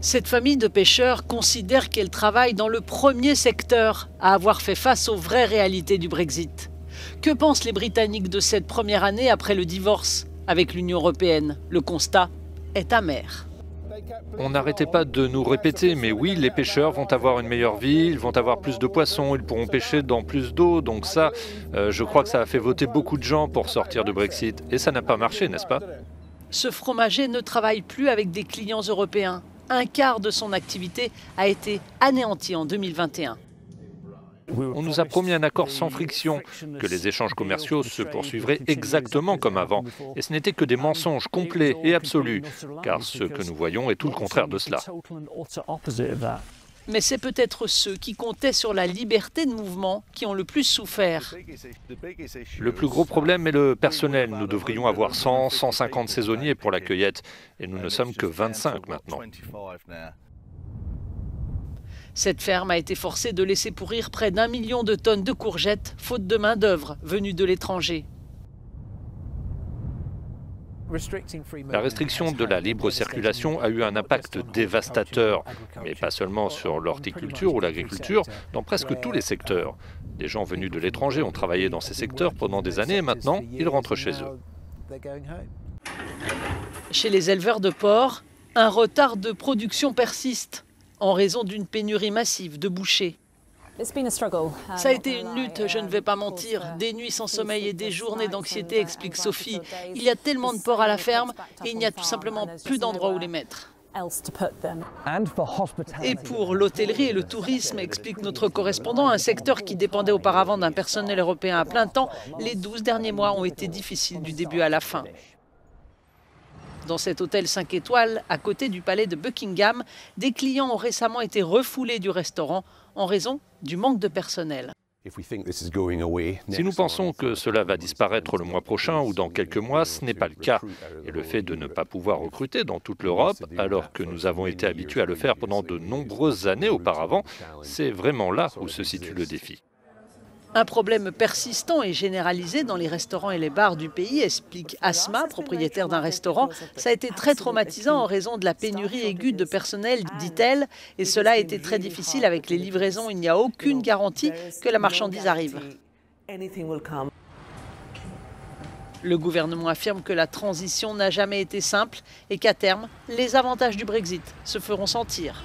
Cette famille de pêcheurs considère qu'elle travaille dans le premier secteur à avoir fait face aux vraies réalités du Brexit. Que pensent les Britanniques de cette première année après le divorce avec l'Union européenne? Le constat est amer. On n'arrêtait pas de nous répéter, mais oui, les pêcheurs vont avoir une meilleure vie, ils vont avoir plus de poissons, ils pourront pêcher dans plus d'eau. Donc ça, je crois que ça a fait voter beaucoup de gens pour sortir du Brexit. Et ça n'a pas marché, n'est-ce pas? Ce fromager ne travaille plus avec des clients européens. Un quart de son activité a été anéanti en 2021. On nous a promis un accord sans friction, que les échanges commerciaux se poursuivraient exactement comme avant. Et ce n'était que des mensonges complets et absolus, car ce que nous voyons est tout le contraire de cela. Mais c'est peut-être ceux qui comptaient sur la liberté de mouvement qui ont le plus souffert. Le plus gros problème est le personnel. Nous devrions avoir 100, 150 saisonniers pour la cueillette, et nous ne sommes que 25 maintenant. Cette ferme a été forcée de laisser pourrir près d'1 million de tonnes de courgettes, faute de main-d'œuvre venue de l'étranger. La restriction de la libre circulation a eu un impact dévastateur, mais pas seulement sur l'horticulture ou l'agriculture, dans presque tous les secteurs. Des gens venus de l'étranger ont travaillé dans ces secteurs pendant des années et maintenant, ils rentrent chez eux. Chez les éleveurs de porcs, un retard de production persiste en raison d'une pénurie massive de bouchers. Ça a été une lutte, je ne vais pas mentir. Des nuits sans sommeil et des journées d'anxiété, explique Sophie. Il y a tellement de porcs à la ferme et il n'y a tout simplement plus d'endroit où les mettre. Et pour l'hôtellerie et le tourisme, explique notre correspondant, un secteur qui dépendait auparavant d'un personnel européen à plein temps, les 12 derniers mois ont été difficiles du début à la fin. Dans cet hôtel 5 étoiles, à côté du palais de Buckingham, des clients ont récemment été refoulés du restaurant en raison du manque de personnel. Si nous pensons que cela va disparaître le mois prochain ou dans quelques mois, ce n'est pas le cas. Et le fait de ne pas pouvoir recruter dans toute l'Europe, alors que nous avons été habitués à le faire pendant de nombreuses années auparavant, c'est vraiment là où se situe le défi. Un problème persistant et généralisé dans les restaurants et les bars du pays, explique Asma, propriétaire d'un restaurant. Ça a été très traumatisant en raison de la pénurie aiguë de personnel, dit-elle, et cela a été très difficile avec les livraisons. Il n'y a aucune garantie que la marchandise arrive. Le gouvernement affirme que la transition n'a jamais été simple et qu'à terme, les avantages du Brexit se feront sentir.